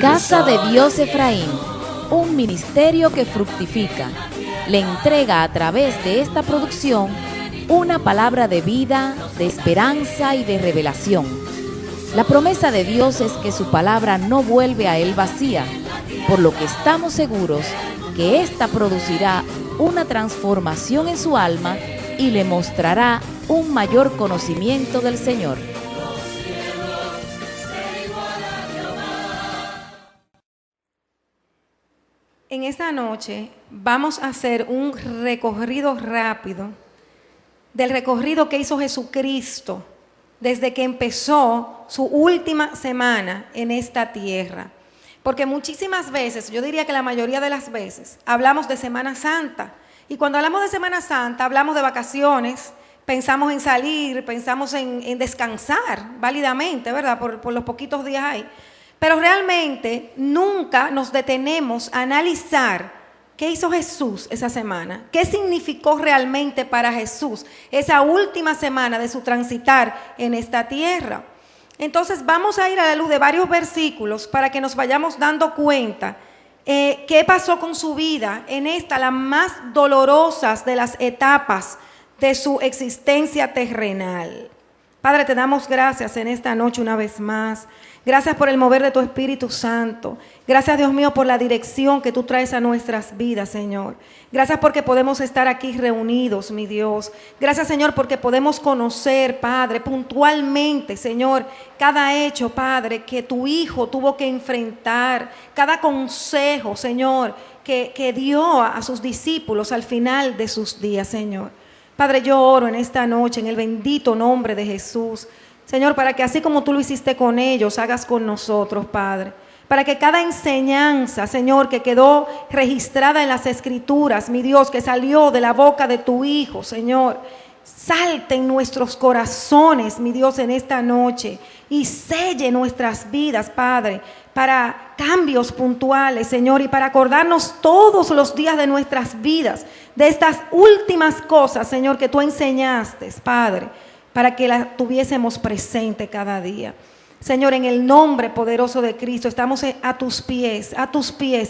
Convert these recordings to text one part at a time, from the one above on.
Casa de Dios Efraín, un ministerio que fructifica, le entrega a través de esta producción una palabra de vida, de esperanza y de revelación. La promesa de Dios es que su palabra no vuelve a él vacía, por lo que estamos seguros que ésta producirá una transformación en su alma y le mostrará un mayor conocimiento del Señor. En esta noche vamos a hacer un recorrido rápido del recorrido que hizo Jesucristo desde que empezó su última semana en esta tierra. Porque muchísimas veces, yo diría que la mayoría de las veces, hablamos de Semana Santa. Y cuando hablamos de Semana Santa, hablamos de vacaciones, pensamos en salir, pensamos en descansar válidamente, ¿verdad? Por los poquitos días ahí. Pero realmente nunca nos detenemos a analizar qué hizo Jesús esa semana, qué significó realmente para Jesús esa última semana de su transitar en esta tierra. Entonces vamos a ir a la luz de varios versículos para que nos vayamos dando cuenta qué pasó con su vida en esta, la más dolorosas de las etapas de su existencia terrenal. Padre, te damos gracias en esta noche una vez más. Gracias por el mover de tu Espíritu Santo. Gracias, Dios mío, por la dirección que tú traes a nuestras vidas, Señor. Gracias porque podemos estar aquí reunidos, mi Dios. Gracias, Señor, porque podemos conocer, Padre, puntualmente, Señor, cada hecho, Padre, que tu Hijo tuvo que enfrentar, cada consejo, Señor, que dio a sus discípulos al final de sus días, Señor. Padre, yo oro en esta noche en el bendito nombre de Jesús, Señor, para que así como tú lo hiciste con ellos, hagas con nosotros, Padre. Para que cada enseñanza, Señor, que quedó registrada en las Escrituras, mi Dios, que salió de la boca de tu Hijo, Señor, salte en nuestros corazones, mi Dios, en esta noche y selle nuestras vidas, Padre, para cambios puntuales, Señor, y para acordarnos todos los días de nuestras vidas, de estas últimas cosas, Señor, que tú enseñaste, Padre, para que las tuviésemos presente cada día. Señor, en el nombre poderoso de Cristo, estamos a tus pies,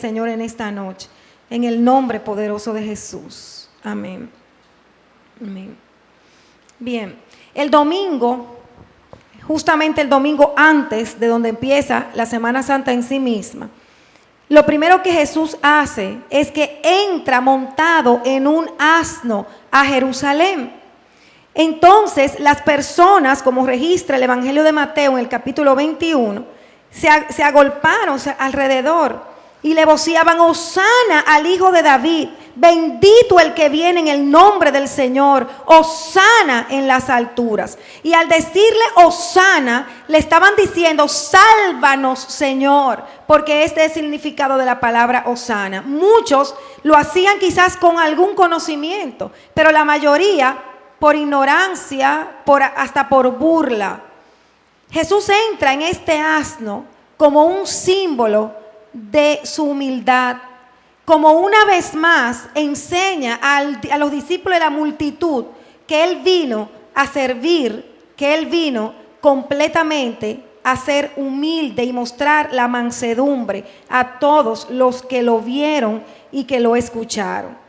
Señor, en esta noche. En el nombre poderoso de Jesús. Amén. Amén. Bien, el domingo, justamente el domingo antes de donde empieza la Semana Santa en sí misma, lo primero que Jesús hace es que entra montado en un asno a Jerusalén. Entonces las personas, como registra el Evangelio de Mateo en el capítulo 21, se agolparon alrededor y le vociaban: Hosana al Hijo de David, bendito el que viene en el nombre del Señor, Hosana en las alturas. Y al decirle Hosana, le estaban diciendo: sálvanos, Señor, porque este es el significado de la palabra Hosana. Muchos lo hacían quizás con algún conocimiento, pero la mayoría por ignorancia, hasta por burla. Jesús entra en este asno como un símbolo de su humildad, como una vez más enseña a los discípulos de la multitud que Él vino a servir, que Él vino completamente a ser humilde y mostrar la mansedumbre a todos los que lo vieron y que lo escucharon.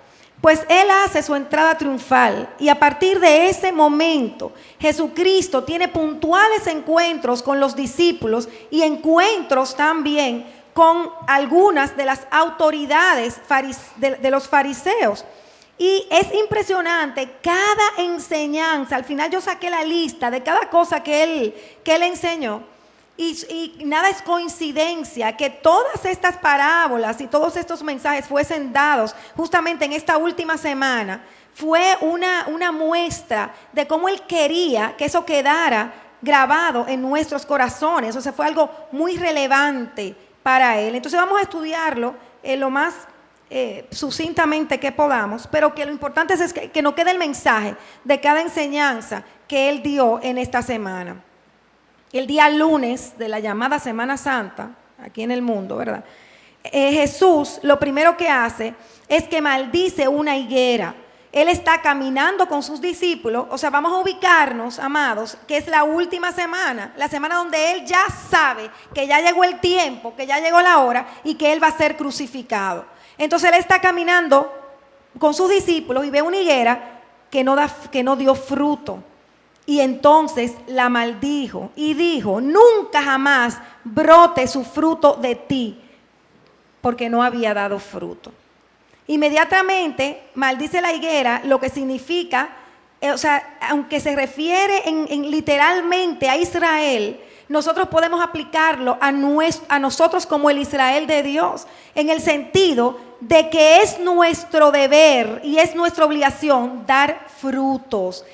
Pues Él hace su entrada triunfal y a partir de ese momento Jesucristo tiene puntuales encuentros con los discípulos y encuentros también con algunas de las autoridades de los fariseos. Y es impresionante cada enseñanza. Al final yo saqué la lista de cada cosa que él enseñó. Y nada es coincidencia que todas estas parábolas y todos estos mensajes fuesen dados justamente en esta última semana. Fue una muestra de cómo Él quería que eso quedara grabado en nuestros corazones. O sea, fue algo muy relevante para Él. Entonces vamos a estudiarlo lo más sucintamente que podamos, pero que lo importante es que nos quede el mensaje de cada enseñanza que Él dio en esta semana. El día lunes de la llamada Semana Santa, aquí en el mundo, ¿verdad? Jesús lo primero que hace es que maldice una higuera. Él está caminando con sus discípulos. O sea, vamos a ubicarnos, amados, que es la última semana, la semana donde Él ya sabe que ya llegó el tiempo, que ya llegó la hora y que Él va a ser crucificado. Entonces Él está caminando con sus discípulos y ve una higuera que no dio fruto. Y entonces la maldijo y dijo: nunca jamás brote su fruto de ti, porque no había dado fruto. Inmediatamente maldice la higuera, lo que significa, o sea, aunque se refiere literalmente a Israel, nosotros podemos aplicarlo a nosotros como el Israel de Dios, en el sentido de que es nuestro deber y es nuestra obligación dar frutos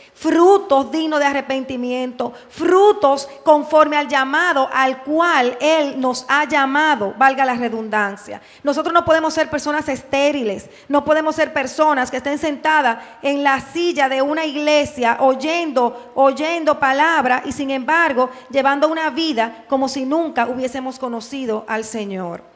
dignos de arrepentimiento, frutos conforme al llamado al cual Él nos ha llamado, valga la redundancia. Nosotros no podemos ser personas estériles, no podemos ser personas que estén sentadas en la silla de una iglesia oyendo palabra y sin embargo llevando una vida como si nunca hubiésemos conocido al Señor.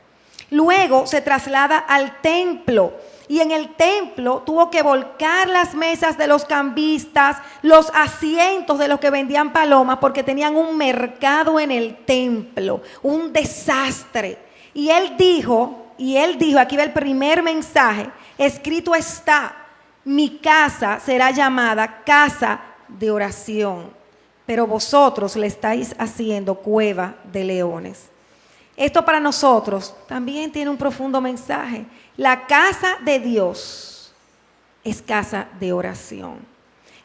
Luego se traslada al templo y en el templo tuvo que volcar las mesas de los cambistas, los asientos de los que vendían palomas, porque tenían un mercado en el templo, un desastre. Y él dijo, aquí va el primer mensaje: escrito está, mi casa será llamada casa de oración, pero vosotros le estáis haciendo cueva de leones. Esto para nosotros también tiene un profundo mensaje. La casa de Dios es casa de oración.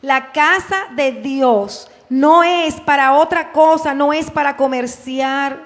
La casa de Dios no es para otra cosa, no es para comercializar,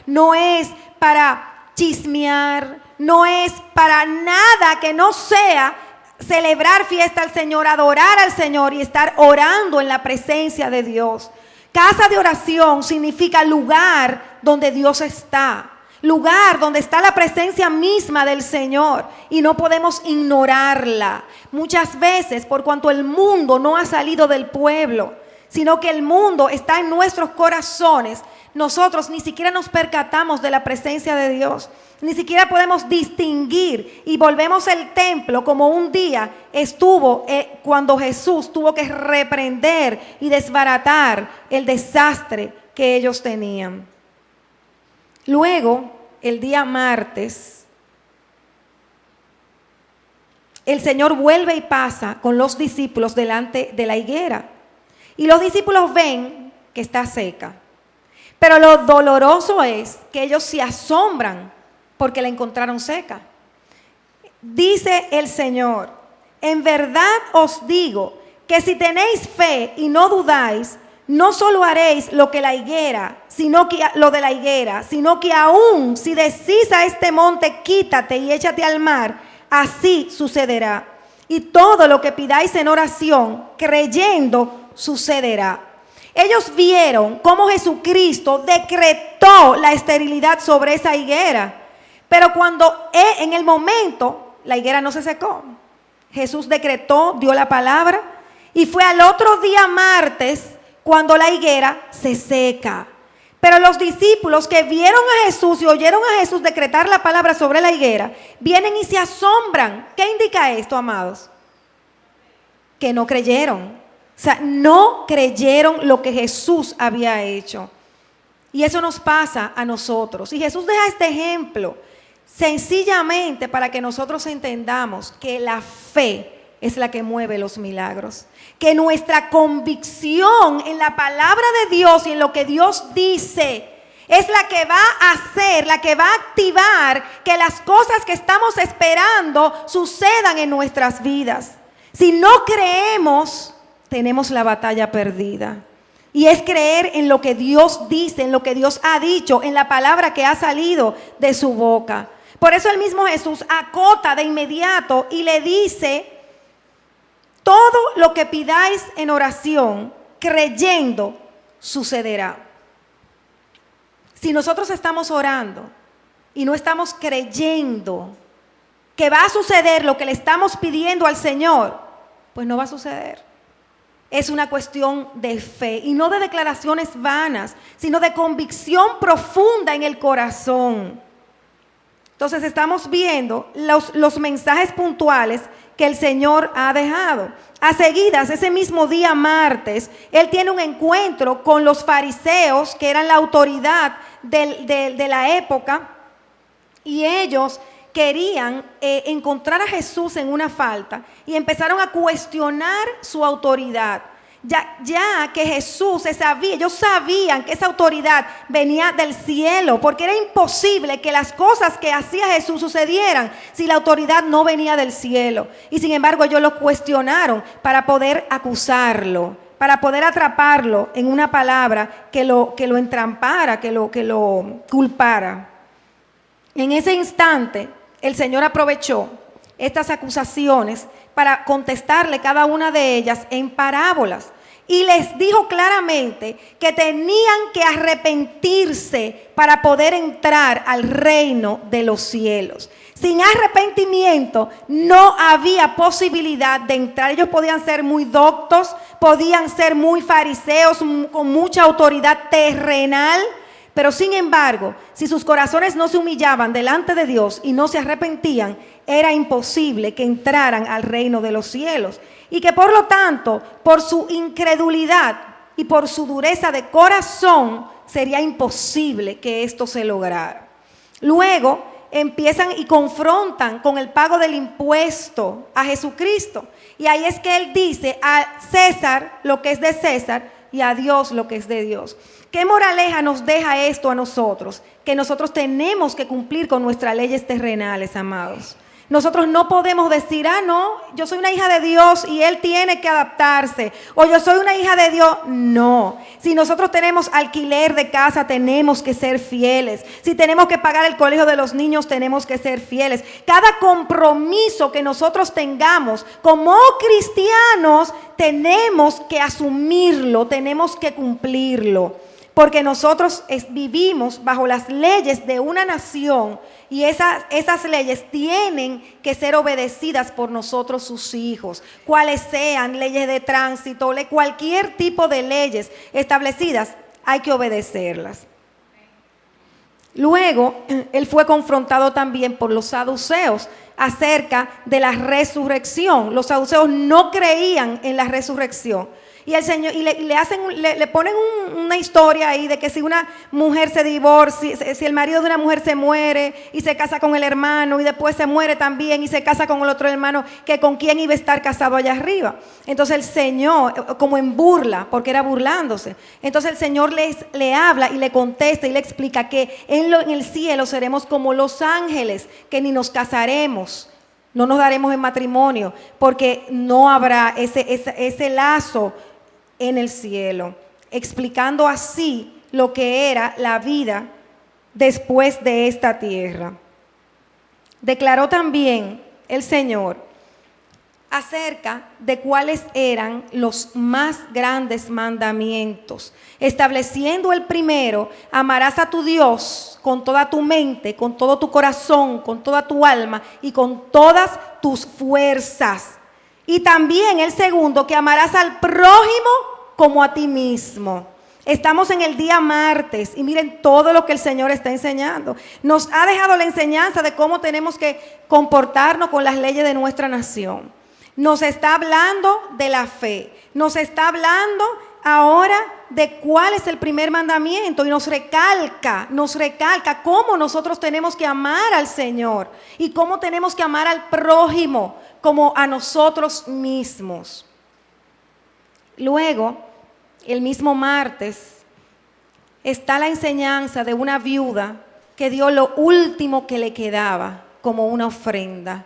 no es para chismear, no es para nada que no sea celebrar fiesta al Señor, adorar al Señor y estar orando en la presencia de Dios. Casa de oración significa lugar donde Dios está, lugar donde está la presencia misma del Señor y no podemos ignorarla. Muchas veces, por cuanto el mundo no ha salido del pueblo, sino que el mundo está en nuestros corazones, nosotros ni siquiera nos percatamos de la presencia de Dios, ni siquiera podemos distinguir y volvemos el templo como un día estuvo cuando Jesús tuvo que reprender y desbaratar el desastre que ellos tenían. Luego, el día martes, el Señor vuelve y pasa con los discípulos delante de la higuera. Y los discípulos ven que está seca. Pero lo doloroso es que ellos se asombran porque la encontraron seca. Dice el Señor: en verdad os digo que si tenéis fe y no dudáis, no solo haréis lo de la higuera, sino que aún si decís a este monte, quítate y échate al mar, así sucederá. Y todo lo que pidáis en oración, creyendo, sucederá. Ellos vieron cómo Jesucristo decretó la esterilidad sobre esa higuera, pero cuando en el momento la higuera no se secó. Jesús decretó, dio la palabra y fue al otro día martes cuando la higuera se seca. Pero los discípulos que vieron a Jesús y oyeron a Jesús decretar la palabra sobre la higuera, vienen y se asombran. ¿Qué indica esto, amados? Que no creyeron. O sea, no creyeron lo que Jesús había hecho. Y eso nos pasa a nosotros. Y Jesús deja este ejemplo sencillamente para que nosotros entendamos que la fe es la que mueve los milagros. Que nuestra convicción en la palabra de Dios y en lo que Dios dice es la que va a hacer, la que va a activar que las cosas que estamos esperando sucedan en nuestras vidas. Si no creemos, tenemos la batalla perdida. Y es creer en lo que Dios dice, en lo que Dios ha dicho, en la palabra que ha salido de su boca. Por eso el mismo Jesús acota de inmediato y le dice: todo lo que pidáis en oración, creyendo, sucederá. Si nosotros estamos orando y no estamos creyendo que va a suceder lo que le estamos pidiendo al Señor, pues no va a suceder. Es una cuestión de fe y no de declaraciones vanas, sino de convicción profunda en el corazón. Entonces estamos viendo los mensajes puntuales que el Señor ha dejado. A seguidas, ese mismo día martes, él tiene un encuentro con los fariseos, que eran la autoridad de la época, y ellos querían encontrar a Jesús en una falta y empezaron a cuestionar su autoridad. Ya que Jesús se sabía, ellos sabían que esa autoridad venía del cielo, porque era imposible que las cosas que hacía Jesús sucedieran si la autoridad no venía del cielo. Y sin embargo ellos lo cuestionaron para poder acusarlo, para poder atraparlo en una palabra que lo entrampara, que lo culpara. En ese instante el Señor aprovechó estas acusaciones para contestarle cada una de ellas en parábolas. Y les dijo claramente que tenían que arrepentirse para poder entrar al reino de los cielos. Sin arrepentimiento no había posibilidad de entrar. Ellos podían ser muy doctos, podían ser muy fariseos, con mucha autoridad terrenal, pero sin embargo, si sus corazones no se humillaban delante de Dios y no se arrepentían, era imposible que entraran al reino de los cielos. Y que por lo tanto, por su incredulidad y por su dureza de corazón, sería imposible que esto se lograra. Luego empiezan y confrontan con el pago del impuesto a Jesucristo. Y ahí es que él dice: a César lo que es de César y a Dios lo que es de Dios. ¿Qué moraleja nos deja esto a nosotros? Que nosotros tenemos que cumplir con nuestras leyes terrenales, amados. Nosotros no podemos decir: no, yo soy una hija de Dios y Él tiene que adaptarse. O yo soy una hija de Dios. No. Si nosotros tenemos alquiler de casa, tenemos que ser fieles. Si tenemos que pagar el colegio de los niños, tenemos que ser fieles. Cada compromiso que nosotros tengamos como cristianos, tenemos que asumirlo, tenemos que cumplirlo. Porque nosotros vivimos bajo las leyes de una nación y esas leyes tienen que ser obedecidas por nosotros, sus hijos. Cuales sean leyes de tránsito, cualquier tipo de leyes establecidas, hay que obedecerlas. Luego, él fue confrontado también por los saduceos acerca de la resurrección. Los saduceos no creían en la resurrección. Y el Señor, le ponen una historia ahí de que si una mujer se divorcia, si el marido de una mujer se muere y se casa con el hermano y después se muere también y se casa con el otro hermano, que con quién iba a estar casado allá arriba. Entonces el Señor, como en burla, porque era burlándose, entonces el Señor le habla y le contesta y le explica que en el cielo seremos como los ángeles, que ni nos casaremos, no nos daremos en matrimonio, porque no habrá ese lazo en el cielo, explicando así lo que era la vida después de esta tierra. Declaró también el Señor acerca de cuáles eran los más grandes mandamientos, estableciendo el primero: amarás a tu Dios con toda tu mente, con todo tu corazón, con toda tu alma y con todas tus fuerzas. Y también el segundo, que amarás al prójimo como a ti mismo. Estamos en el día martes y miren todo lo que el Señor está enseñando. Nos ha dejado la enseñanza de cómo tenemos que comportarnos con las leyes de nuestra nación. Nos está hablando de la fe. Nos está hablando ahora de cuál es el primer mandamiento y nos recalca cómo nosotros tenemos que amar al Señor y cómo tenemos que amar al prójimo como a nosotros mismos. Luego, el mismo martes, está la enseñanza de una viuda que dio lo último que le quedaba como una ofrenda,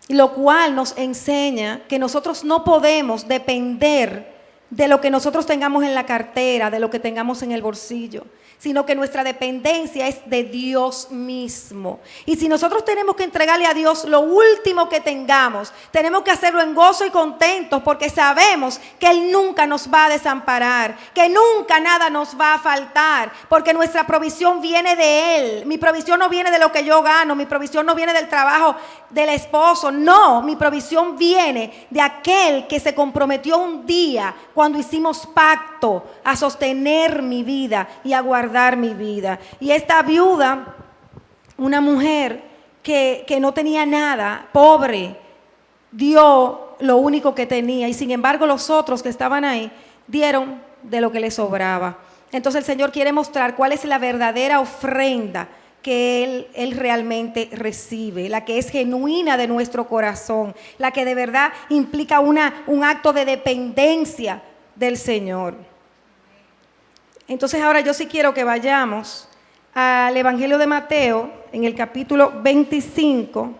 lo cual nos enseña que nosotros no podemos depender de lo que nosotros tengamos en la cartera, de lo que tengamos en el bolsillo, sino que nuestra dependencia es de Dios mismo. Y si nosotros tenemos que entregarle a Dios lo último que tengamos, tenemos que hacerlo en gozo y contentos, porque sabemos que Él nunca nos va a desamparar, que nunca nada nos va a faltar, porque nuestra provisión viene de Él. Mi provisión no viene de lo que yo gano, mi provisión no viene del trabajo del esposo, no, mi provisión viene de aquel que se comprometió un día cuando hicimos pacto a sostener mi vida y a guardar mi vida. Y esta viuda, una mujer que no tenía nada, pobre, dio lo único que tenía y sin embargo los otros que estaban ahí dieron de lo que les sobraba. Entonces el Señor quiere mostrar cuál es la verdadera ofrenda que Él realmente recibe, la que es genuina de nuestro corazón, la que de verdad implica un acto de dependencia del Señor. Entonces ahora yo sí quiero que vayamos al Evangelio de Mateo en el capítulo 25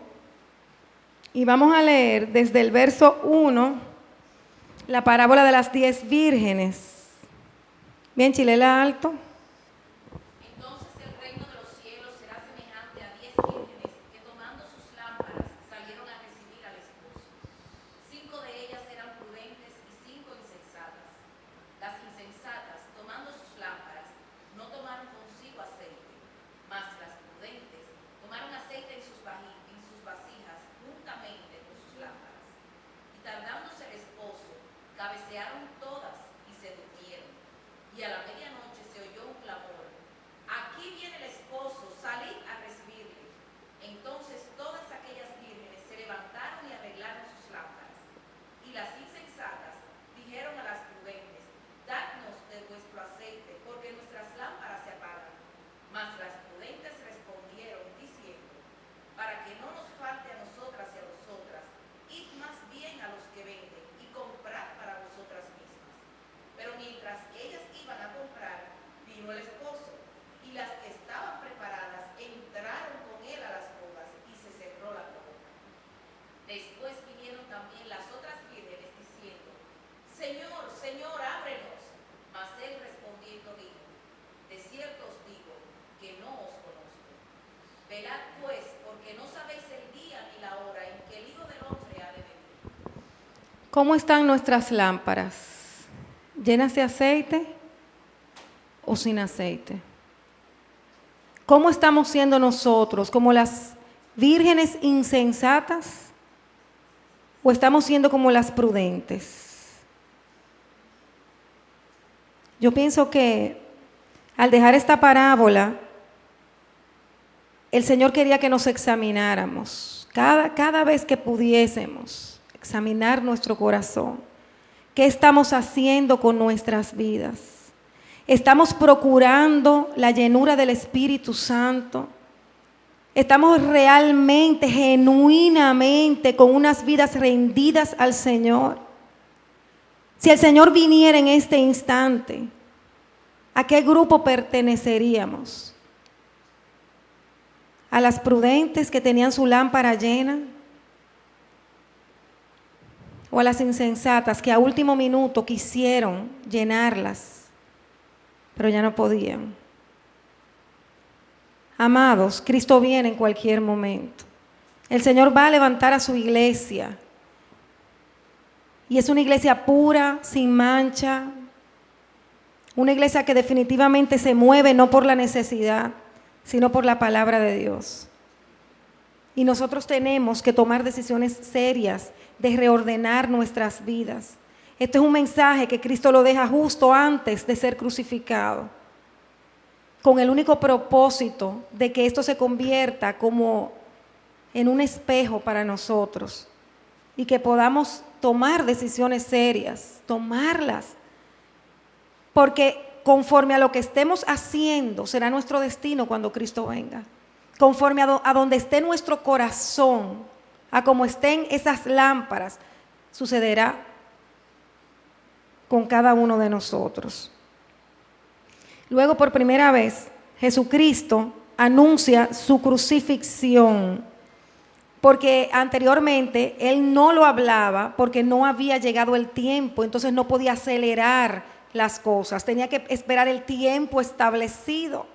y vamos a leer desde el verso 1 la parábola de las 10 vírgenes. Bien, Chilela alto. Entonces el reino de los cielos será semejante a 10 vírgenes que tomando sus lámparas salieron a recibir al esposo. 5 de ellas eran prudentes y 5 insensatas. Las insensatas, tomando sus lámparas, no tomaron consigo aceite, mas las prudentes tomaron aceite en sus vasijas juntamente con sus lámparas. Y tardándose el esposo, cabecearon todas y se durmieron. Y a la medianoche se oyó un clamor: aquí viene el esposo, salid a recibirle. Entonces todas aquellas vírgenes se levantaron y arreglaron sus lámparas. Y las insensatas dijeron a las prudentes: dadnos de vuestro aceite, porque nuestras lámparas se apagan. Mas las prudentes respondieron diciendo: para que no nos falte a nosotras y a vosotras, id más bien a los que venden y comprad para vosotras mismas. Pero mientras ellas iban a comprar, vino el esposo, y las que estaban preparadas entraron con él a las bodas, y se cerró la puerta. Después vinieron también las otras vírgenes diciendo: Señor, Señor, ábrenos. Mas él respondiendo dijo: de cierto os digo que no os conozco. Velad pues, porque no sabéis el día ni la hora en que el Hijo del Hombre ha de venir. ¿Cómo están nuestras lámparas? ¿Llenas de aceite o sin aceite? ¿Cómo estamos siendo nosotros? ¿Como las vírgenes insensatas o estamos siendo como las prudentes? Yo pienso que al dejar esta parábola, el Señor quería que nos examináramos cada vez que pudiésemos examinar nuestro corazón. ¿Qué estamos haciendo con nuestras vidas? ¿Estamos procurando la llenura del Espíritu Santo? ¿Estamos realmente, genuinamente, con unas vidas rendidas al Señor? Si el Señor viniera en este instante, ¿a qué grupo perteneceríamos? ¿A las prudentes que tenían su lámpara llena? ¿O a las insensatas que a último minuto quisieron llenarlas, pero ya no podían? Amados, Cristo viene en cualquier momento. El Señor va a levantar a su iglesia. Y es una iglesia pura, sin mancha. Una iglesia que definitivamente se mueve no por la necesidad, sino por la palabra de Dios. Y nosotros tenemos que tomar decisiones serias de reordenar nuestras vidas. Este es un mensaje que Cristo lo deja justo antes de ser crucificado, con el único propósito de que esto se convierta como en un espejo para nosotros y que podamos tomar decisiones serias, tomarlas, porque conforme a lo que estemos haciendo será nuestro destino cuando Cristo venga. Conforme a donde esté nuestro corazón, a como estén esas lámparas, sucederá con cada uno de nosotros. Luego, por primera vez, Jesucristo anuncia su crucifixión, porque anteriormente Él no lo hablaba, porque no había llegado el tiempo, entonces no podía acelerar las cosas, tenía que esperar el tiempo establecido.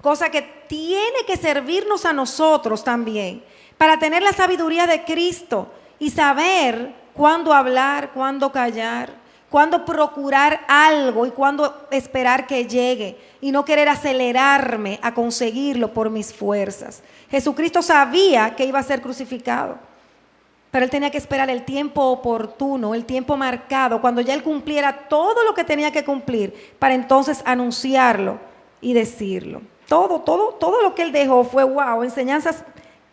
Cosa que tiene que servirnos a nosotros también, para tener la sabiduría de Cristo y saber cuándo hablar, cuándo callar, cuándo procurar algo y cuándo esperar que llegue y no querer acelerarme a conseguirlo por mis fuerzas. Jesucristo sabía que iba a ser crucificado, pero Él tenía que esperar el tiempo oportuno, el tiempo marcado, cuando ya Él cumpliera todo lo que tenía que cumplir, para entonces anunciarlo y decirlo. Todo lo que Él dejó fue, wow, enseñanzas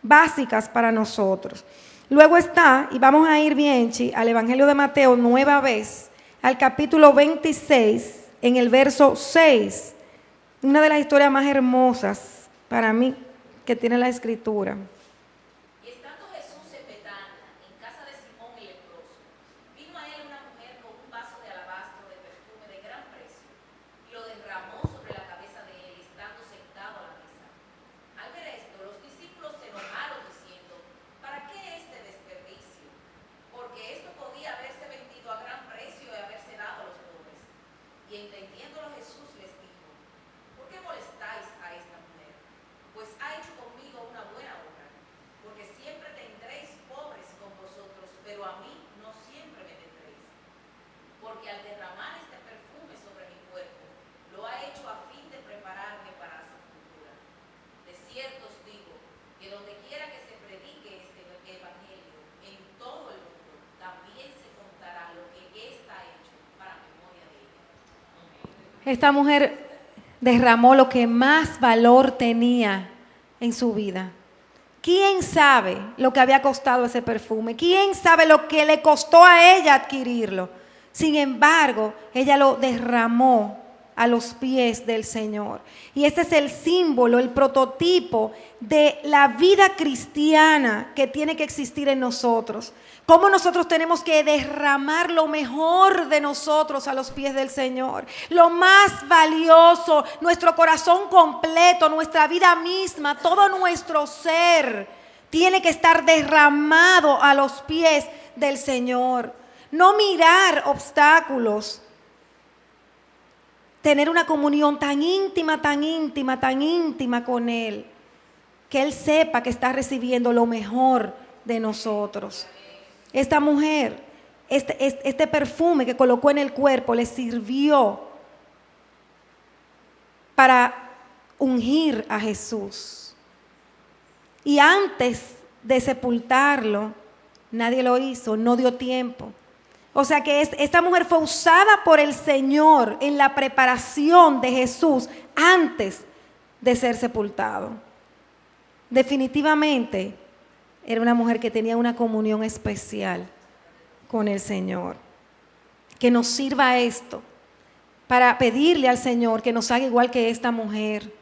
básicas para nosotros. Luego está, y vamos a ir bien, al Evangelio de Mateo nueva vez, al capítulo 26, en el verso 6. Una de las historias más hermosas para mí que tiene la Escritura. Y estando Jesús en Betania, en casa de Simón el leproso, vino a él una mujer con un vaso de alabastro de perfume de gran precio, y lo derramó sobre la cabeza de él, estando sentado a la mesa. Al ver esto, los discípulos se enojaron, diciendo: ¿para qué este desperdicio? Porque esto podía haberse vendido a gran precio y haberse dado a los pobres. Y entendiéndolo Jesús les dijo: ¿por qué molestáis a esta mujer? Pues ha hecho conmigo una buena obra. Porque siempre tendréis pobres con vosotros, pero a mí no siempre me tendréis. Porque al derramar este perfume sobre mi cuerpo, lo ha hecho a fin de prepararme para la sepultura. De cierto os digo, que donde quiera que se predique este evangelio, en todo el mundo, también se contará lo que ésta ha hecho para memoria de ella. Esta mujer derramó lo que más valor tenía en su vida. ¿Quién sabe lo que había costado ese perfume? ¿Quién sabe lo que le costó a ella adquirirlo? Sin embargo, ella lo derramó a los pies del Señor. Y este es el símbolo, el prototipo de la vida cristiana que tiene que existir en nosotros. Cómo nosotros tenemos que derramar lo mejor de nosotros a los pies del Señor. Lo más valioso, nuestro corazón completo, nuestra vida misma, todo nuestro ser tiene que estar derramado a los pies del Señor. No mirar obstáculos. Tener una comunión tan íntima, tan íntima, tan íntima con Él, que Él sepa que está recibiendo lo mejor de nosotros. Esta mujer, este perfume que colocó en el cuerpo le sirvió para ungir a Jesús. Y antes de sepultarlo, nadie lo hizo, no dio tiempo. O sea que esta mujer fue usada por el Señor en la preparación de Jesús antes de ser sepultado. Definitivamente era una mujer que tenía una comunión especial con el Señor. Que nos sirva esto para pedirle al Señor que nos haga igual que esta mujer.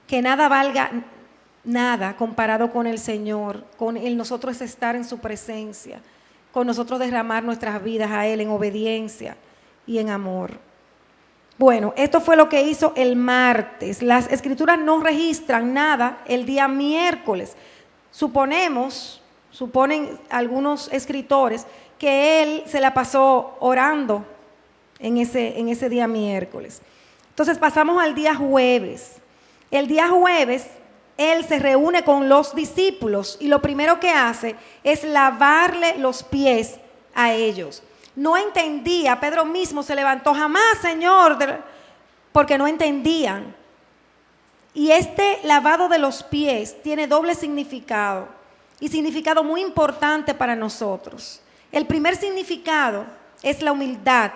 Que nada valga nada comparado con el Señor, con el nosotros estar en su presencia, con nosotros derramar nuestras vidas a Él en obediencia y en amor. Bueno, esto fue lo que hizo el martes. Las escrituras no registran nada el día miércoles. Suponen algunos escritores que él se la pasó orando en ese día miércoles. Entonces pasamos al día jueves. El día jueves él se reúne con los discípulos y lo primero que hace es lavarle los pies a ellos. No entendía, Pedro mismo se levantó, jamás, Señor, porque no entendían. Y este lavado de los pies tiene doble significado y significado muy importante para nosotros. El primer significado es la humildad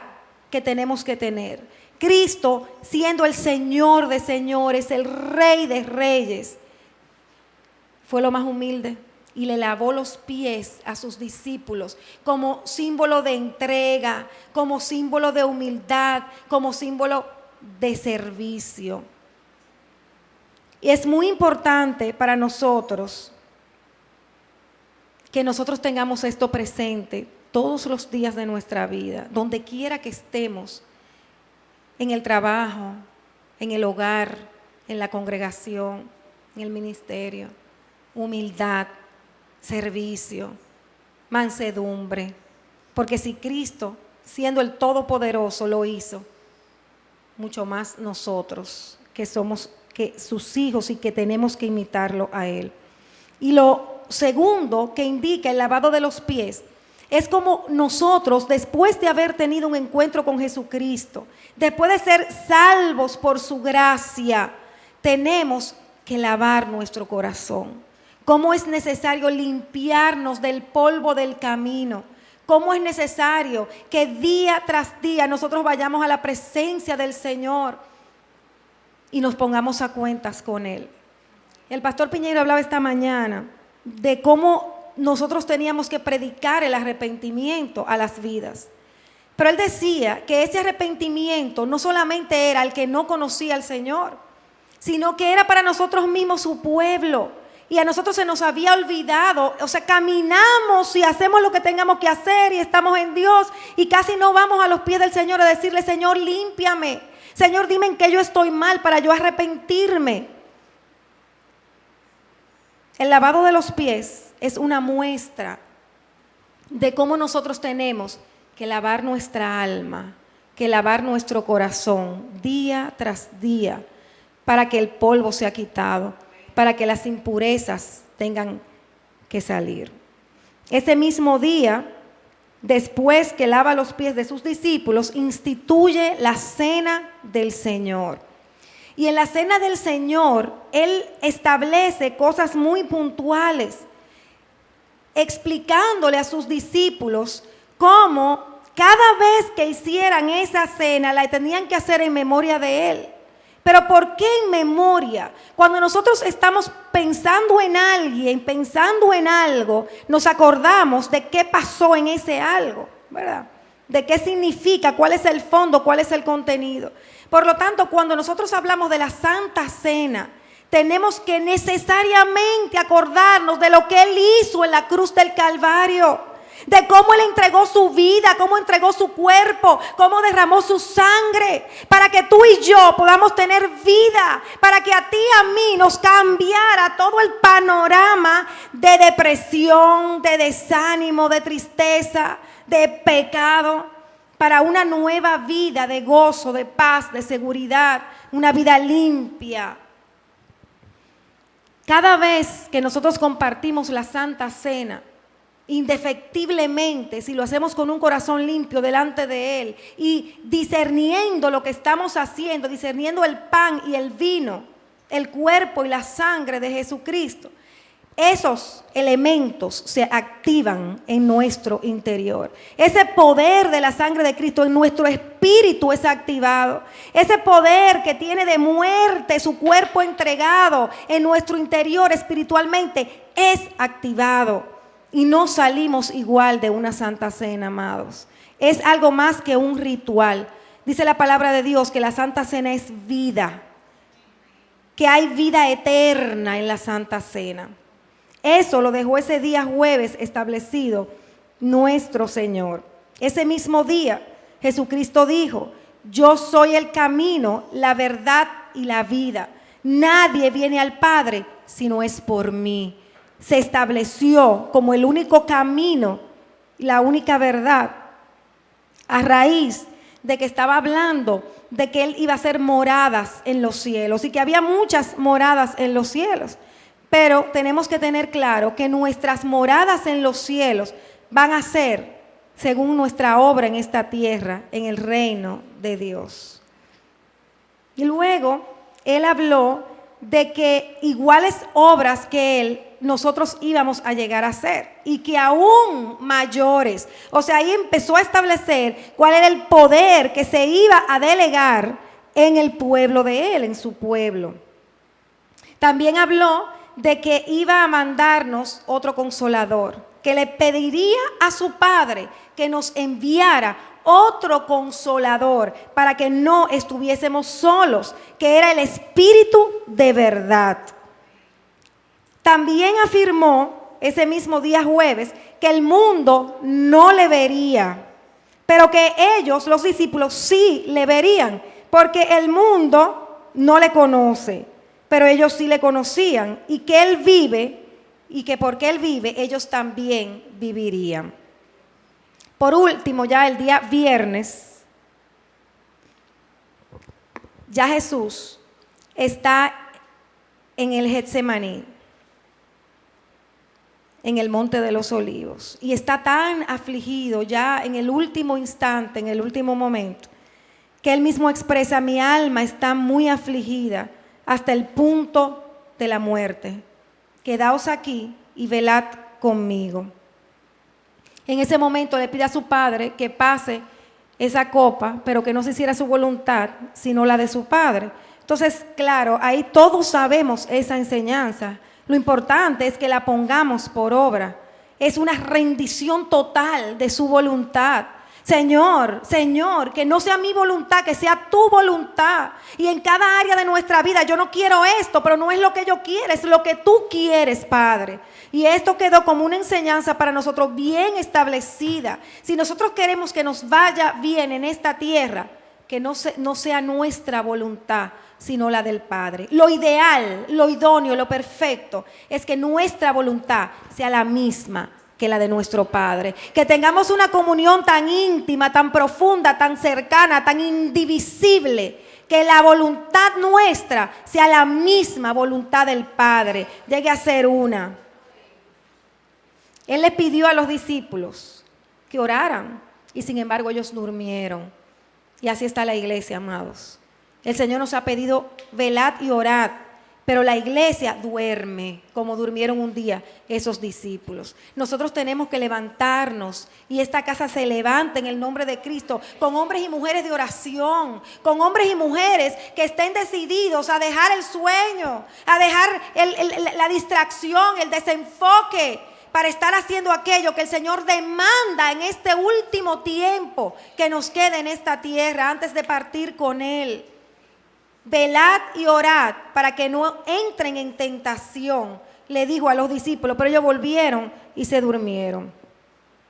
que tenemos que tener. Cristo, siendo el Señor de señores, el Rey de reyes, fue lo más humilde y le lavó los pies a sus discípulos como símbolo de entrega, como símbolo de humildad, como símbolo de servicio. Y es muy importante para nosotros que nosotros tengamos esto presente todos los días de nuestra vida, donde quiera que estemos, en el trabajo, en el hogar, en la congregación, en el ministerio. Humildad, servicio, mansedumbre. Porque si Cristo, siendo el Todopoderoso, lo hizo, mucho más nosotros, que somos sus hijos y que tenemos que imitarlo a Él. Y lo segundo que indica el lavado de los pies es como nosotros, después de haber tenido un encuentro con Jesucristo, después de ser salvos por su gracia, tenemos que lavar nuestro corazón. Cómo es necesario limpiarnos del polvo del camino. Cómo es necesario que día tras día nosotros vayamos a la presencia del Señor y nos pongamos a cuentas con Él. El pastor Piñeiro hablaba esta mañana de cómo nosotros teníamos que predicar el arrepentimiento a las vidas. Pero él decía que ese arrepentimiento no solamente era al que no conocía al Señor, sino que era para nosotros mismos su pueblo. Y a nosotros se nos había olvidado, o sea, caminamos y hacemos lo que tengamos que hacer y estamos en Dios y casi no vamos a los pies del Señor a decirle: Señor, límpiame. Señor, dime en qué yo estoy mal para yo arrepentirme. El lavado de los pies es una muestra de cómo nosotros tenemos que lavar nuestra alma, que lavar nuestro corazón día tras día para que el polvo sea quitado, para que las impurezas tengan que salir. Ese mismo día, después que lava los pies de sus discípulos, instituye la cena del Señor. Y en la cena del Señor, Él establece cosas muy puntuales, explicándole a sus discípulos cómo cada vez que hicieran esa cena, la tenían que hacer en memoria de Él. Pero ¿por qué en memoria? Cuando nosotros estamos pensando en alguien, pensando en algo, nos acordamos de qué pasó en ese algo, ¿verdad? De qué significa, cuál es el fondo, cuál es el contenido. Por lo tanto, cuando nosotros hablamos de la Santa Cena, tenemos que necesariamente acordarnos de lo que Él hizo en la cruz del Calvario, de cómo Él entregó su vida, cómo entregó su cuerpo, cómo derramó su sangre, para que tú y yo podamos tener vida, para que a ti y a mí nos cambiara todo el panorama de depresión, de desánimo, de tristeza, de pecado, para una nueva vida de gozo, de paz, de seguridad, una vida limpia. Cada vez que nosotros compartimos la Santa Cena, indefectiblemente, si lo hacemos con un corazón limpio delante de Él y discerniendo lo que estamos haciendo, discerniendo el pan y el vino, el cuerpo y la sangre de Jesucristo, esos elementos se activan en nuestro interior. Ese poder de la sangre de Cristo en nuestro espíritu es activado. Ese poder que tiene de muerte su cuerpo entregado en nuestro interior espiritualmente es activado. Y no salimos igual de una Santa Cena, amados. Es algo más que un ritual. Dice la palabra de Dios que la Santa Cena es vida, que hay vida eterna en la Santa Cena. Eso lo dejó ese día jueves establecido nuestro Señor. Ese mismo día Jesucristo dijo: yo soy el camino, la verdad y la vida. Nadie viene al Padre si no es por mí. Se estableció como el único camino, la única verdad, a raíz de que estaba hablando de que Él iba a hacer moradas en los cielos y que había muchas moradas en los cielos. Pero tenemos que tener claro que nuestras moradas en los cielos van a ser según nuestra obra en esta tierra, en el reino de Dios. Y luego Él habló de que iguales obras que Él, nosotros íbamos a llegar a hacer y que aún mayores. O sea, ahí empezó a establecer cuál era el poder que se iba a delegar en el pueblo de Él, en su pueblo. También habló de que iba a mandarnos otro consolador, que le pediría a su Padre que nos enviara otro consolador para que no estuviésemos solos, que era el Espíritu de verdad. También afirmó ese mismo día jueves que el mundo no le vería, pero que ellos, los discípulos, sí le verían, porque el mundo no le conoce, pero ellos sí le conocían, y que Él vive, y que porque Él vive, ellos también vivirían. Por último, ya el día viernes, ya Jesús está en el Getsemaní, en el Monte de los Olivos, y está tan afligido ya en el último instante, en el último momento, que Él mismo expresa: mi alma está muy afligida hasta el punto de la muerte. Quedaos aquí y velad conmigo. En ese momento le pide a su Padre que pase esa copa, pero que no se hiciera su voluntad, sino la de su Padre. Entonces, claro, ahí todos sabemos esa enseñanza. Lo importante es que la pongamos por obra. es una rendición total de su voluntad. Señor, Señor, que no sea mi voluntad, que sea tu voluntad. Y en cada área de nuestra vida, yo no quiero esto, pero no es lo que yo quiero, es lo que tú quieres, Padre. Y esto quedó como una enseñanza para nosotros bien establecida. Si nosotros queremos que nos vaya bien en esta tierra, que no sea nuestra voluntad, sino la del Padre. Lo ideal, lo idóneo, lo perfecto es que nuestra voluntad sea la misma que la de nuestro Padre. Que tengamos una comunión tan íntima, tan profunda, tan cercana, tan indivisible, que la voluntad nuestra sea la misma voluntad del Padre, llegue a ser una. Él le pidió a los discípulos que oraran y sin embargo ellos durmieron. Y así está la iglesia, amados. El Señor nos ha pedido velad y orad, pero la iglesia duerme, como durmieron un día esos discípulos. Nosotros tenemos que levantarnos y esta casa se levanta en el nombre de Cristo, con hombres y mujeres de oración, con hombres y mujeres que estén decididos a dejar el sueño, a dejar la distracción, el desenfoque, para estar haciendo aquello que el Señor demanda en este último tiempo que nos quede en esta tierra antes de partir con Él. Velad y orad para que no entren en tentación, le dijo a los discípulos, pero ellos volvieron y se durmieron.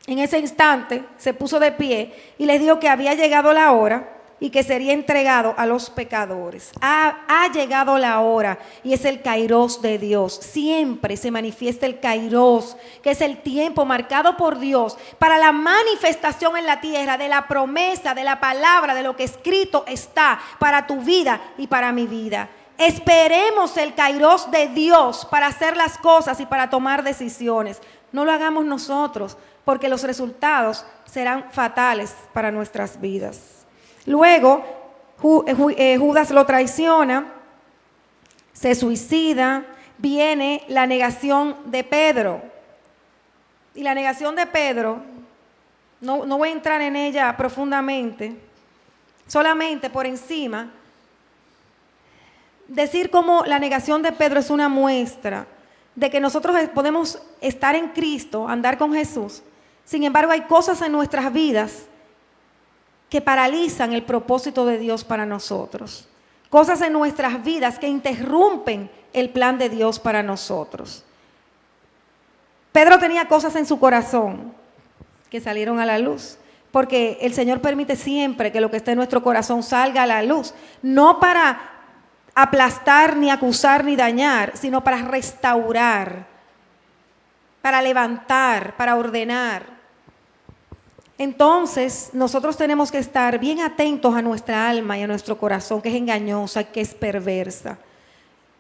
En ese instante se puso de pie y les dijo que había llegado la hora y que sería entregado a los pecadores. Ha llegado la hora y es el kairos de Dios. Siempre se manifiesta el kairos, que es el tiempo marcado por Dios para la manifestación en la tierra de la promesa, de la palabra, de lo que escrito está para tu vida y para mi vida. Esperemos el kairos de Dios para hacer las cosas y para tomar decisiones. No lo hagamos nosotros, porque los resultados serán fatales para nuestras vidas. Luego, Judas lo traiciona, se suicida, viene la negación de Pedro. Y la negación de Pedro, no voy a entrar en ella profundamente, solamente por encima, decir cómo la negación de Pedro es una muestra de que nosotros podemos estar en Cristo, andar con Jesús. Sin embargo, hay cosas en nuestras vidas que paralizan el propósito de Dios para nosotros. Cosas en nuestras vidas que interrumpen el plan de Dios para nosotros. Pedro tenía cosas en su corazón que salieron a la luz, porque el Señor permite siempre que lo que esté en nuestro corazón salga a la luz, no para aplastar, ni acusar, ni dañar, sino para restaurar, para levantar, para ordenar. Entonces, nosotros tenemos que estar bien atentos a nuestra alma y a nuestro corazón, que es engañosa, que es perversa.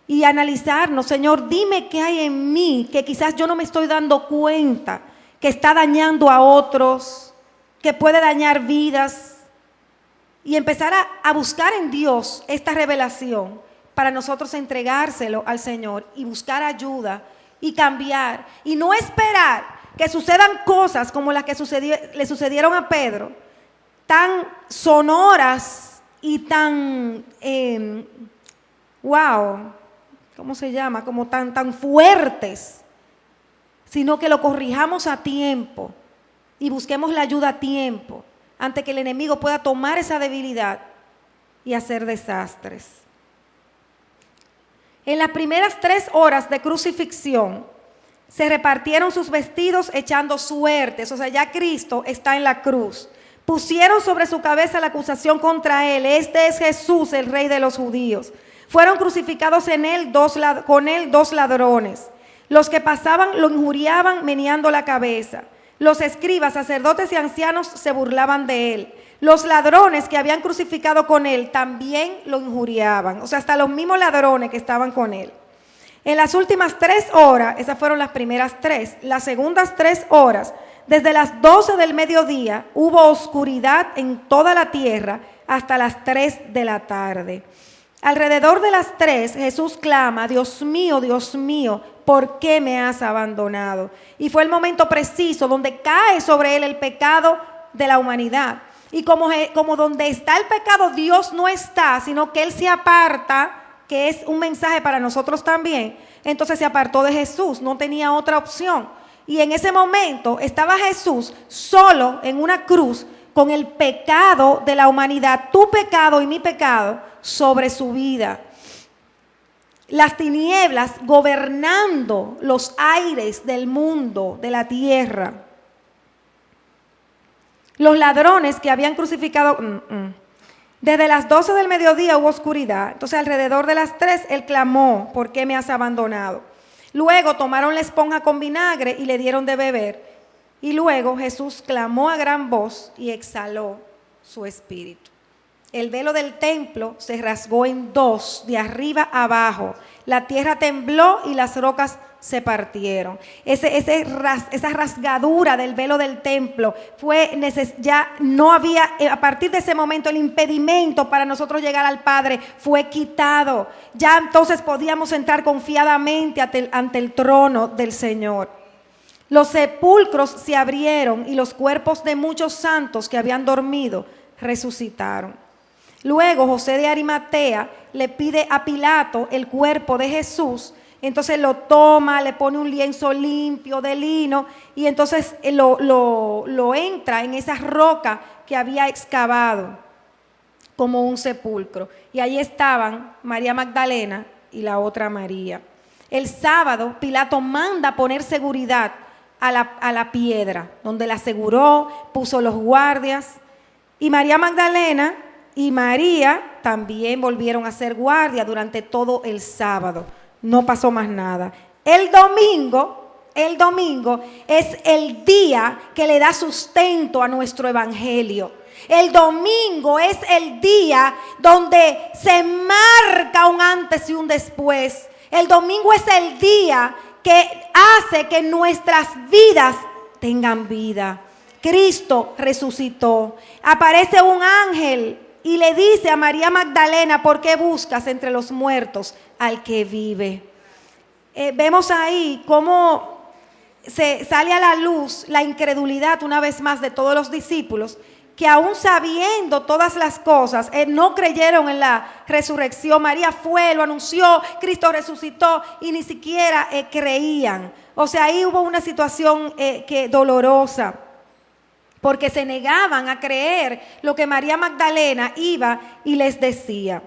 Y analizarnos, Señor, dime qué hay en mí, que quizás yo no me estoy dando cuenta, que está dañando a otros, que puede dañar vidas. Y empezar a buscar en Dios esta revelación para nosotros entregárselo al Señor y buscar ayuda y cambiar. Y no esperar que sucedan cosas como las que le sucedieron a Pedro, tan sonoras y tan, ¿cómo se llama? Como tan fuertes, sino que lo corrijamos a tiempo y busquemos la ayuda a tiempo, antes que el enemigo pueda tomar esa debilidad y hacer desastres. En las primeras 3 horas de crucifixión, se repartieron sus vestidos echando suertes, o sea, ya Cristo está en la cruz. Pusieron sobre su cabeza la acusación contra él: este es Jesús, el Rey de los judíos. Fueron crucificados con él 2 ladrones. Los que pasaban lo injuriaban meneando la cabeza. Los escribas, sacerdotes y ancianos se burlaban de él. Los ladrones que habían crucificado con él también lo injuriaban, o sea, hasta los mismos ladrones que estaban con él. En las últimas 3 horas, esas fueron las primeras 3, las segundas 3 horas, desde las 12 del mediodía, hubo oscuridad en toda la tierra hasta las 3 de la tarde. Alrededor de las 3, Jesús clama: Dios mío, ¿por qué me has abandonado? Y fue el momento preciso donde cae sobre él el pecado de la humanidad. Y como donde está el pecado, Dios no está, sino que él se aparta, que es un mensaje para nosotros también. Entonces se apartó de Jesús, no tenía otra opción. Y en ese momento estaba Jesús solo en una cruz con el pecado de la humanidad, tu pecado y mi pecado, sobre su vida. Las tinieblas gobernando los aires del mundo, de la tierra. Los ladrones que habían crucificado, desde las 12 del mediodía hubo oscuridad. Entonces alrededor de las 3 él clamó, ¿por qué me has abandonado? Luego tomaron la esponja con vinagre y le dieron de beber. Y luego Jesús clamó a gran voz y exhaló su espíritu. El velo del templo se rasgó en dos, de arriba a abajo. La tierra tembló y las rocas se partieron. Esa rasgadura del velo del templo ya no había, a partir de ese momento el impedimento para nosotros llegar al Padre fue quitado. Ya entonces podíamos entrar confiadamente ante el trono del Señor. Los sepulcros se abrieron y los cuerpos de muchos santos que habían dormido resucitaron. Luego José de Arimatea le pide a Pilato el cuerpo de Jesús. Entonces lo toma, le pone un lienzo limpio de lino y entonces lo entra en esa roca que había excavado como un sepulcro. Y ahí estaban María Magdalena y la otra María. El sábado Pilato manda poner seguridad a la piedra, donde la aseguró, puso los guardias. Y María Magdalena y María también volvieron a ser guardia durante todo el sábado. No pasó más nada. El domingo es el día que le da sustento a nuestro evangelio. El domingo es el día donde se marca un antes y un después. El domingo es el día que hace que nuestras vidas tengan vida. Cristo resucitó. Aparece un ángel y le dice a María Magdalena, ¿por qué buscas entre los muertos al que vive? Vemos ahí cómo se sale a la luz la incredulidad una vez más de todos los discípulos, que aún sabiendo todas las cosas, no creyeron en la resurrección. María fue, lo anunció, Cristo resucitó y ni siquiera creían. O sea, ahí hubo una situación dolorosa, porque se negaban a creer lo que María Magdalena iba y les decía.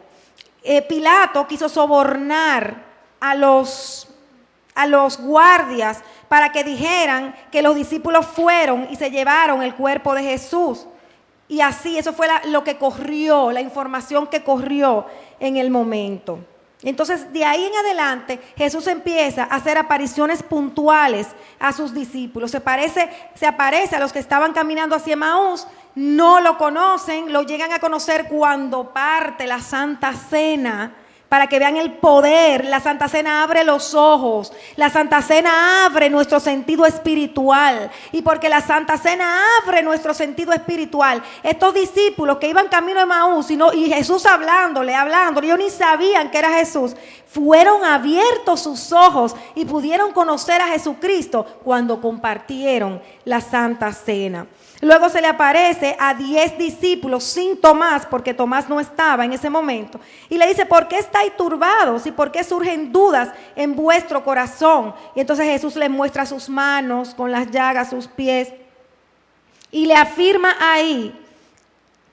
Pilato quiso sobornar a los guardias para que dijeran que los discípulos fueron y se llevaron el cuerpo de Jesús. Y así, eso fue lo que corrió, la información que corrió en el momento. Entonces, de ahí en adelante, Jesús empieza a hacer apariciones puntuales a sus discípulos. Se aparece a los que estaban caminando hacia Emaús, no lo conocen, lo llegan a conocer cuando parte la Santa Cena, para que vean el poder. La Santa Cena abre los ojos, la Santa Cena abre nuestro sentido espiritual, y porque la Santa Cena abre nuestro sentido espiritual, estos discípulos que iban camino a Emaús y Jesús hablándole, ellos ni sabían que era Jesús, fueron abiertos sus ojos y pudieron conocer a Jesucristo cuando compartieron la Santa Cena. Luego se le aparece a 10 discípulos sin Tomás, porque Tomás no estaba en ese momento, y le dice, ¿por qué estáis turbados y por qué surgen dudas en vuestro corazón? Y entonces Jesús le muestra sus manos con las llagas, sus pies, y le afirma ahí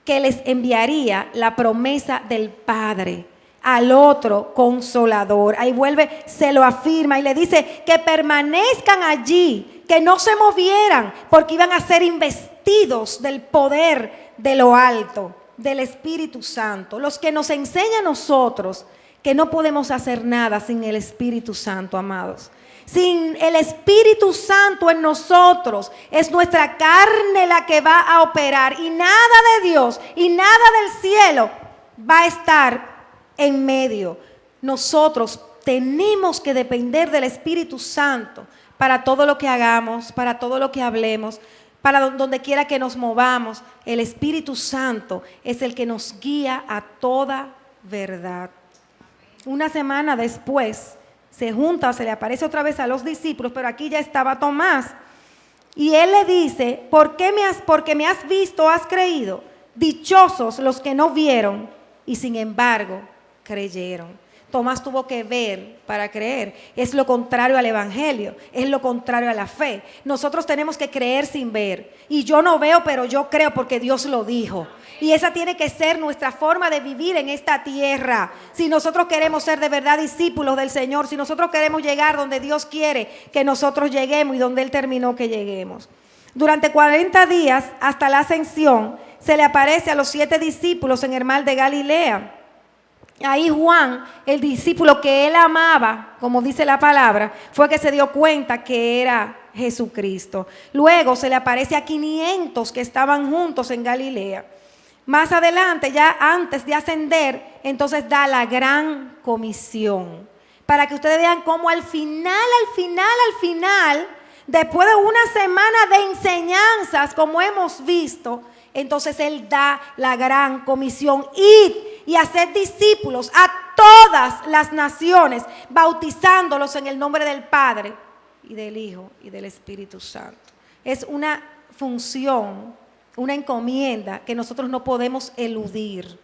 que les enviaría la promesa del Padre al otro Consolador. Ahí vuelve, se lo afirma y le dice que permanezcan allí, que no se movieran, porque iban a ser investidos del poder de lo alto, del Espíritu Santo. Los que nos enseña a nosotros que no podemos hacer nada sin el Espíritu Santo, amados. Sin el Espíritu Santo en nosotros, es nuestra carne la que va a operar, y nada de Dios y nada del cielo va a estar en medio. Nosotros tenemos que depender del Espíritu Santo para todo lo que hagamos, para todo lo que hablemos, para donde quiera que nos movamos. El Espíritu Santo es el que nos guía a toda verdad. Una semana después se le aparece otra vez a los discípulos, pero aquí ya estaba Tomás. Y él le dice, porque me has visto, has creído. Dichosos los que no vieron y sin embargo creyeron. Tomás tuvo que ver para creer. Es lo contrario al evangelio, es lo contrario a la fe. Nosotros tenemos que creer sin ver. Y yo no veo, pero yo creo porque Dios lo dijo. Y esa tiene que ser nuestra forma de vivir en esta tierra. Si nosotros queremos ser de verdad discípulos del Señor, si nosotros queremos llegar donde Dios quiere que nosotros lleguemos y donde Él terminó que lleguemos. Durante 40 días hasta la ascensión se le aparece a los 7 discípulos en el mar de Galilea. Ahí Juan, el discípulo que él amaba, como dice la palabra, fue que se dio cuenta que era Jesucristo. Luego se le aparece a 500 que estaban juntos en Galilea. Más adelante, ya antes de ascender, entonces da la gran comisión. Para que ustedes vean cómo al final, después de una semana de enseñanzas, como hemos visto, entonces Él da la gran comisión. Id y hacer discípulos a todas las naciones, bautizándolos en el nombre del Padre y del Hijo y del Espíritu Santo. Es una función, una encomienda que nosotros no podemos eludir.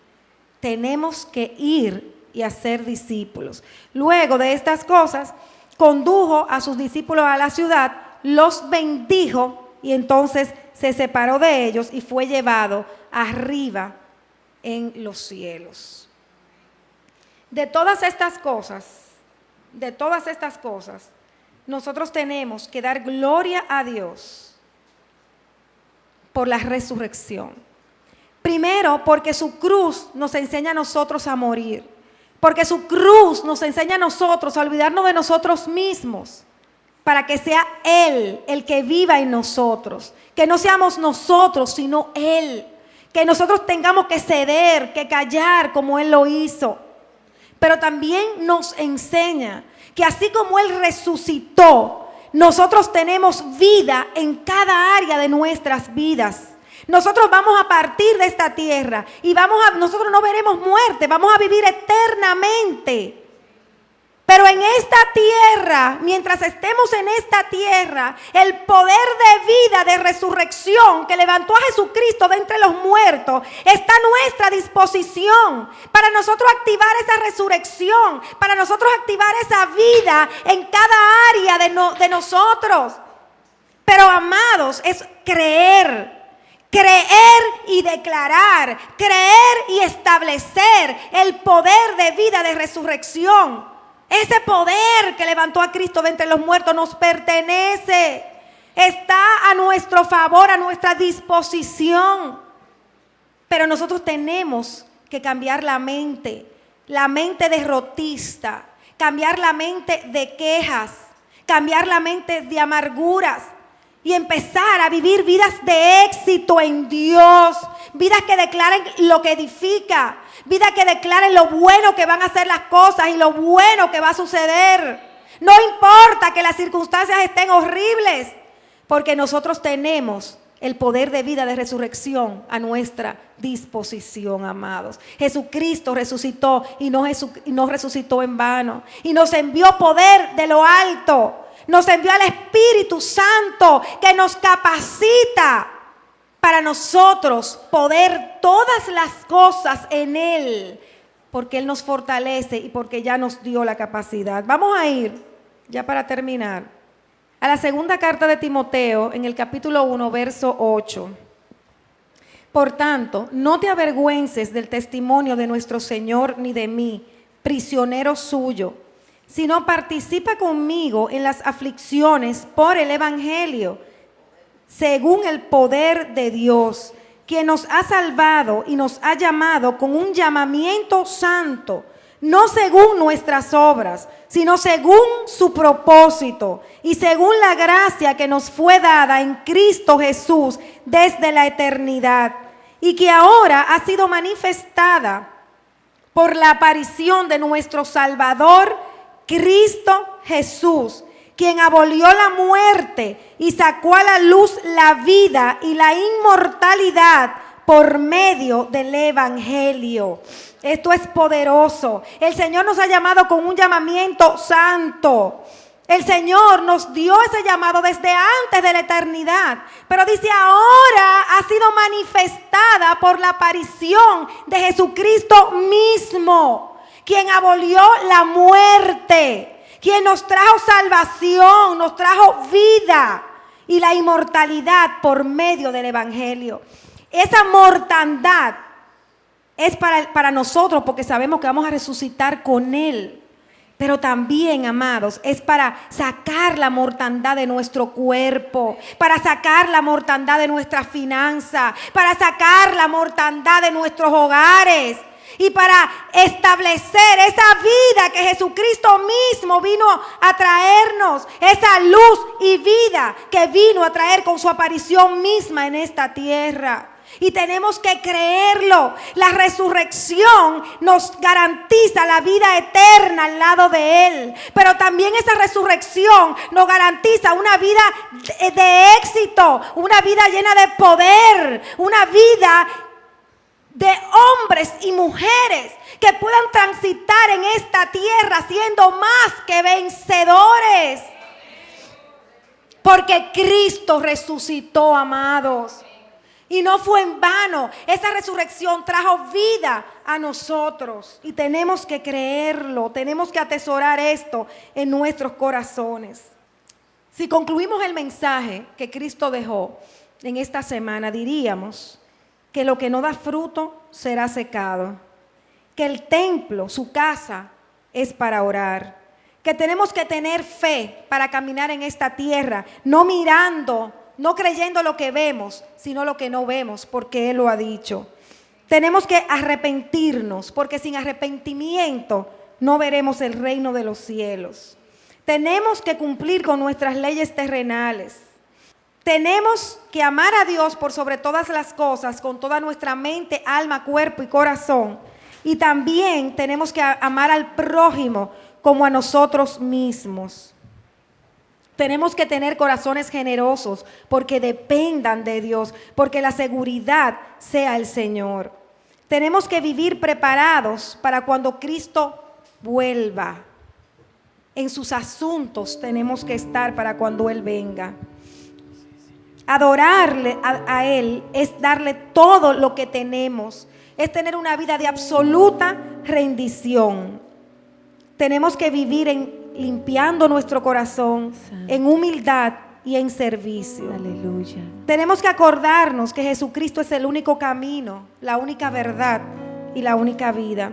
Tenemos que ir y hacer discípulos. Luego de estas cosas, condujo a sus discípulos a la ciudad, los bendijo y entonces se separó de ellos y fue llevado arriba en los cielos. De todas estas cosas, nosotros tenemos que dar gloria a Dios por la resurrección. Primero, porque su cruz nos enseña a nosotros a morir. Porque su cruz nos enseña a nosotros a olvidarnos de nosotros mismos, para que sea Él el que viva en nosotros. Que no seamos nosotros, sino Él. Que nosotros tengamos que ceder, que callar como Él lo hizo. Pero también nos enseña que así como Él resucitó, nosotros tenemos vida en cada área de nuestras vidas. Nosotros vamos a partir de esta tierra y nosotros no veremos muerte, vamos a vivir eternamente. Pero en esta tierra, mientras estemos en esta tierra, el poder de vida, de resurrección que levantó a Jesucristo de entre los muertos, está a nuestra disposición para nosotros activar esa resurrección, para nosotros activar esa vida en cada área de nosotros. Pero amados, es creer y declarar, creer y establecer el poder de vida, de resurrección. Ese poder que levantó a Cristo de entre los muertos nos pertenece. Está a nuestro favor, a nuestra disposición. Pero nosotros tenemos que cambiar la mente derrotista, cambiar la mente de quejas, cambiar la mente de amarguras y empezar a vivir vidas de éxito en Dios, vidas que declaren lo que edifica, vidas que declaren lo bueno que van a hacer las cosas y lo bueno que va a suceder. No importa que las circunstancias estén horribles, porque nosotros tenemos el poder de vida, de resurrección a nuestra disposición, amados. Jesucristo resucitó y no resucitó en vano. Y nos envió poder de lo alto. Nos envió al Espíritu Santo que nos capacita para nosotros poder todas las cosas en Él, porque Él nos fortalece y porque ya nos dio la capacidad. Vamos a ir, ya para terminar, a la segunda carta de Timoteo, en el capítulo 1, verso 8. Por tanto, no te avergüences del testimonio de nuestro Señor ni de mí, prisionero suyo, sino participa conmigo en las aflicciones por el Evangelio, según el poder de Dios, quien nos ha salvado y nos ha llamado con un llamamiento santo, no según nuestras obras, sino según su propósito y según la gracia que nos fue dada en Cristo Jesús desde la eternidad, y que ahora ha sido manifestada por la aparición de nuestro Salvador, Cristo Jesús, quien abolió la muerte y sacó a la luz la vida y la inmortalidad por medio del Evangelio. Esto es poderoso. El Señor nos ha llamado con un llamamiento santo. El Señor nos dio ese llamado desde antes de la eternidad, pero dice ahora ha sido manifestada por la aparición de Jesucristo mismo, quien abolió la muerte, quien nos trajo salvación, nos trajo vida y la inmortalidad por medio del Evangelio. Esa mortandad es para nosotros porque sabemos que vamos a resucitar con Él. Pero también, amados, es para sacar la mortandad de nuestro cuerpo, para sacar la mortandad de nuestra finanza, para sacar la mortandad de nuestros hogares y para establecer esa vida que Jesucristo mismo vino a traernos, esa luz y vida que vino a traer con su aparición misma en esta tierra. Y tenemos que creerlo. La resurrección nos garantiza la vida eterna al lado de Él. Pero también esa resurrección nos garantiza una vida de éxito, una vida llena de poder, una vida de hombres y mujeres que puedan transitar en esta tierra siendo más que vencedores. Porque Cristo resucitó, amados. Y no fue en vano. Esa resurrección trajo vida a nosotros. Y tenemos que creerlo. Tenemos que atesorar esto en nuestros corazones. Si concluimos el mensaje que Cristo dejó en esta semana, diríamos que lo que no da fruto será secado. Que el templo, su casa, es para orar. Que tenemos que tener fe para caminar en esta tierra, no mirando, no creyendo lo que vemos, sino lo que no vemos, porque Él lo ha dicho. Tenemos que arrepentirnos, porque sin arrepentimiento no veremos el reino de los cielos. Tenemos que cumplir con nuestras leyes terrenales. Tenemos que amar a Dios por sobre todas las cosas, con toda nuestra mente, alma, cuerpo y corazón. Y también tenemos que amar al prójimo como a nosotros mismos. Tenemos que tener corazones generosos porque dependan de Dios, porque la seguridad sea el Señor. Tenemos que vivir preparados para cuando Cristo vuelva. En sus asuntos tenemos que estar para cuando Él venga. Adorarle a Él es darle todo lo que tenemos, es tener una vida de absoluta rendición. Tenemos que vivir limpiando nuestro corazón, en humildad y en servicio. Aleluya. Tenemos que acordarnos que Jesucristo es el único camino, la única verdad y la única vida.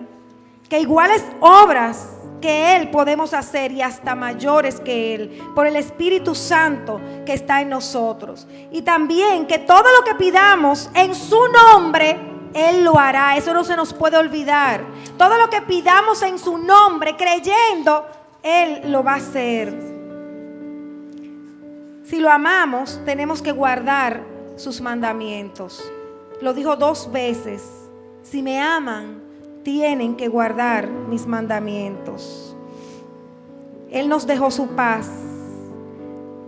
Que iguales obras que Él podemos hacer y hasta mayores que Él, por el Espíritu Santo que está en nosotros. Y también que todo lo que pidamos en su nombre, Él lo hará. Eso no se nos puede olvidar. Todo lo que pidamos en su nombre, creyendo, Él lo va a hacer. Si lo amamos, tenemos que guardar sus mandamientos. Lo dijo 2 veces. Si me aman, tienen que guardar mis mandamientos. Él nos dejó su paz.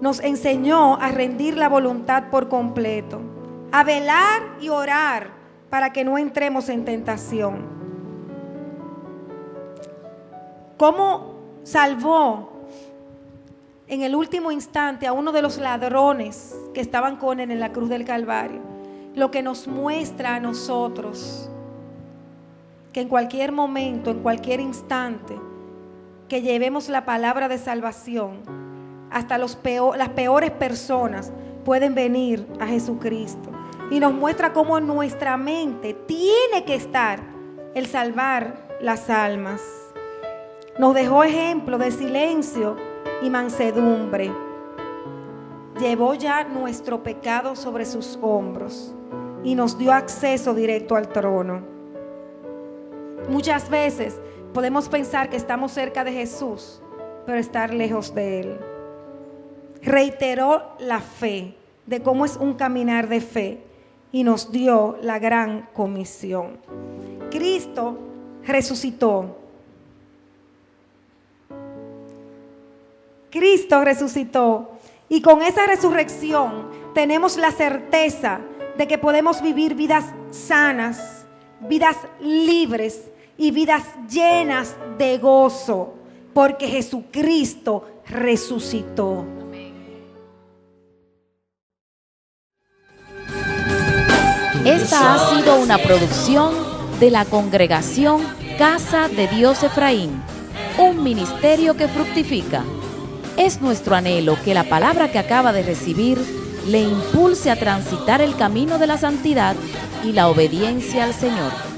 Nos enseñó a rendir la voluntad por completo, a velar y orar para que no entremos en tentación. ¿Cómo salvó en el último instante a uno de los ladrones que estaban con Él en la cruz del Calvario? Lo que nos muestra a nosotros que en cualquier momento, en cualquier instante que llevemos la palabra de salvación, hasta las peores personas pueden venir a Jesucristo. Y nos muestra cómo en nuestra mente tiene que estar el salvar las almas. Nos dejó ejemplo de silencio y mansedumbre. Llevó ya nuestro pecado sobre sus hombros y nos dio acceso directo al trono. Muchas veces podemos pensar que estamos cerca de Jesús, pero estar lejos de Él. Reiteró la fe de cómo es un caminar de fe y nos dio la gran comisión. Cristo resucitó. Cristo resucitó y con esa resurrección tenemos la certeza de que podemos vivir vidas sanas, vidas libres y vidas llenas de gozo, porque Jesucristo resucitó. Esta ha sido una producción de la Congregación Casa de Dios Efraín, un ministerio que fructifica. Es nuestro anhelo que la palabra que acaba de recibir le impulse a transitar el camino de la santidad y la obediencia al Señor.